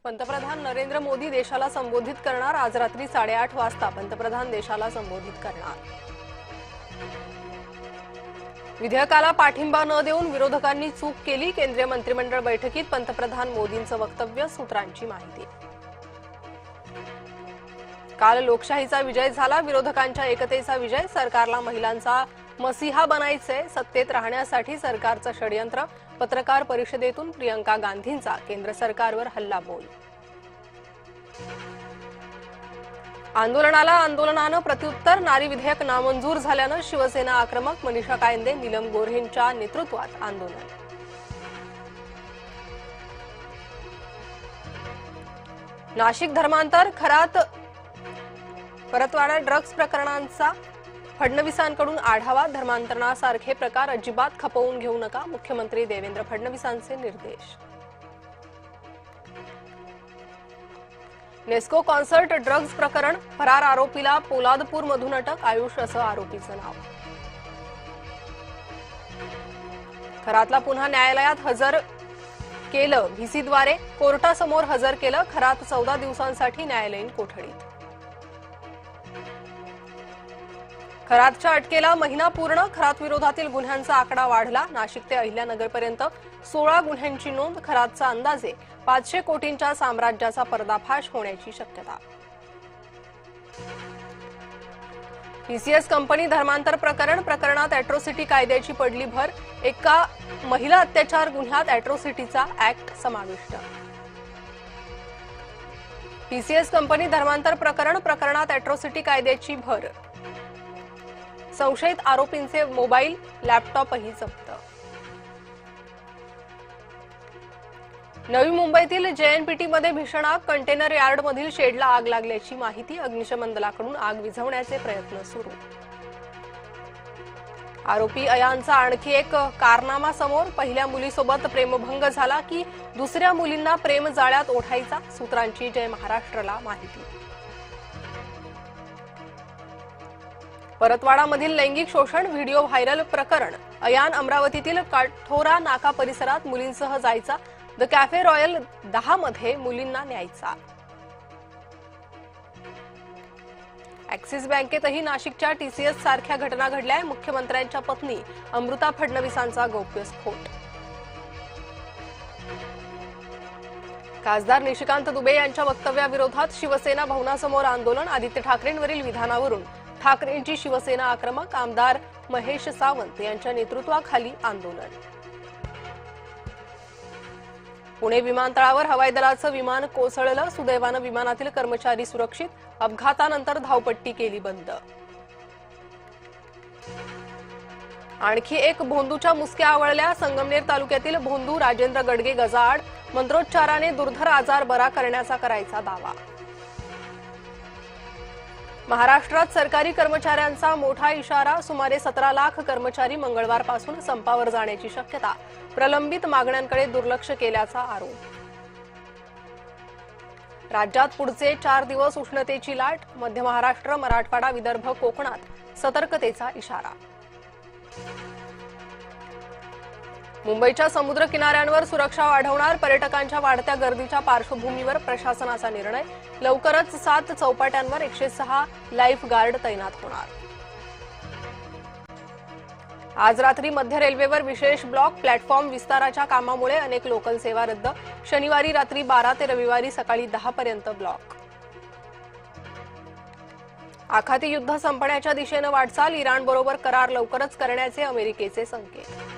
पंतप्रधान नरेंद्र मोदी देशाला संबोधित करणार। आज रात्री 8:30 वाजता पंतप्रधान देशाला संबोधित करणार। विधेयकाला पाठिंबा न देऊन विरोधकांनी चूक केली। केंद्रीय मंत्रिमंडळ बैठकीत पंतप्रधान मोदींचं वक्तव्य, सूत्रांची माहिती। काल लोकशाहीचा विजय झाला, विरोधकांच्या एकतेचा विजय। सरकारला महिलांचा मसीहा बनायचे, सत्तेत राहण्यासाठी सरकारचं षडयंत्र। पत्रकार परिषदेतून प्रियंका गांधींचा केंद्र सरकारवर हल्लाबोल। आंदोलनानं प्रत्युत्तर, नारी विधेयक नामंजूर झाल्यानं शिवसेना आक्रमक। मनीषा कायंदे, नीलम गोऱ्हेंच्या नेतृत्वात आंदोलन। नाशिक धर्मांतर खरात परतवाडा ड्रग्ज प्रकरणांचा फडणवीसांकडून आढावा। धर्मांतरणासारखे प्रकार अजिबात खपवून घेऊ नका, मुख्यमंत्री देवेंद्र फडणवीसांचे निर्देश। नेस्को कॉन्सर्ट ड्रग्ज प्रकरण, फरार आरोपीला पोलादपूरमधून अटक। आयुष असं आरोपीचं नाव। खरातला पुन्हा न्यायालयात हजर केलं, व्हीसीद्वारे कोर्टासमोर हजर केलं। खरात 14 दिवसांसाठी न्यायालयीन कोठडीत। खरातच्या अटकेला महिना पूर्ण, खरात विरोधातील गुन्ह्यांचा आकडा वाढला। नाशिक ते अहिल्यानगरपर्यंत 16 गुन्ह्यांची नोंद। खरातचा अंदाजे 500 कोटींच्या साम्राज्याचा पर्दाफाश होण्याची शक्यता। टीसीएस कंपनी धर्मांतर प्रकरणात अॅट्रॉसिटी कायद्याची पडली भर। एका महिला अत्याचार गुन्ह्यात अॅट्रॉसिटीचा ऍक्ट समाविष्ट। टीसीएस कंपनी धर्मांतर प्रकरणात अॅट्रॉसिटी कायद्याची भर। संशयित आरोपींचे मोबाईल, लॅपटॉपही जप्त। नवी मुंबईतील जेएनपीटीमध्ये भीषण आग, कंटेनर यार्डमधील शेडला आग लागल्याची माहिती। अग्निशमन दलाकडून आग विझवण्याचे प्रयत्न सुरू। आरोपी अयानचा आणखी एक कारनामा समोर। पहिल्या मुलीसोबत प्रेमभंग झाला की दुसऱ्या मुलींना प्रेम जाळ्यात ओढायचा, सूत्रांची जय महाराष्ट्रला माहिती। परतवाडामधील लैंगिक शोषण व्हिडिओ व्हायरल प्रकरण। अयान अमरावतीतील काठोरा नाका परिसरात मुलींसह जायचा। द कॅफे रॉयल 10 मध्ये मुलींना न्यायचा। ऍक्सिस बँकेतही नाशिकच्या टीसीएस सारख्या घटना घडल्या। मुख्यमंत्र्यांच्या पत्नी अमृता फडणवीसांचा गौप्यस्फोट। खासदार निशिकांत दुबे यांच्या वक्तव्याविरोधात शिवसेना भवनासमोर आंदोलन। आदित्य ठाकरेंवरील विधानावरून ठाकरेंची शिवसेना आक्रमक। आमदार महेश सावंत यांच्या नेतृत्वाखाली आंदोलन। पुणे विमानतळावर हवाई दलाचं विमान कोसळलं, सुदैवानं विमानातील कर्मचारी सुरक्षित। अपघातानंतर धावपट्टी केली बंद। आणखी एक भोंदूच्या मुसक्या आवळल्या, संगमनेर तालुक्यातील भोंदू राजेंद्र गडगे गजाआड। मंत्रोच्चाराने दुर्धर आजार बरा करण्याचा करायचा दावा। महाराष्ट्रात सरकारी कर्मचाऱ्यांचा मोठा इशारा, सुमारे 17 लाख कर्मचारी मंगळवारपासून संपावर जाण्याची शक्यता। प्रलंबित मागण्यांकडे दुर्लक्ष केल्याचा आरोप। राज्यात पुढचे 4 दिवस उष्णतेची लाट, मध्य महाराष्ट्र, मराठवाडा, विदर्भ, कोकणात सतर्कतेचा इशारा। मुंबईच्या समुद्र किनाऱ्यांवर सुरक्षा वाढवणार, पर्यटकांच्या वाढत्या गर्दीच्या पार्श्वभूमीवर प्रशासनाचा निर्णय। लवकरच 7 चौपाट्यांवर 106 लाईफ गार्ड तैनात होणार। आज रात्री मध्य रेल्वेवर विशेष ब्लॉक, प्लॅटफॉर्म विस्ताराच्या कामामुळे अनेक लोकल सेवा रद्द। शनिवारी रात्री 12 ते रविवारी सकाळी 10 पर्यंत ब्लॉक। आखाती युद्ध संपण्याच्या दिशेनं वाटचाल, इराणबरोबर करार लवकरच करण्याचे अमेरिकेचे संकेत।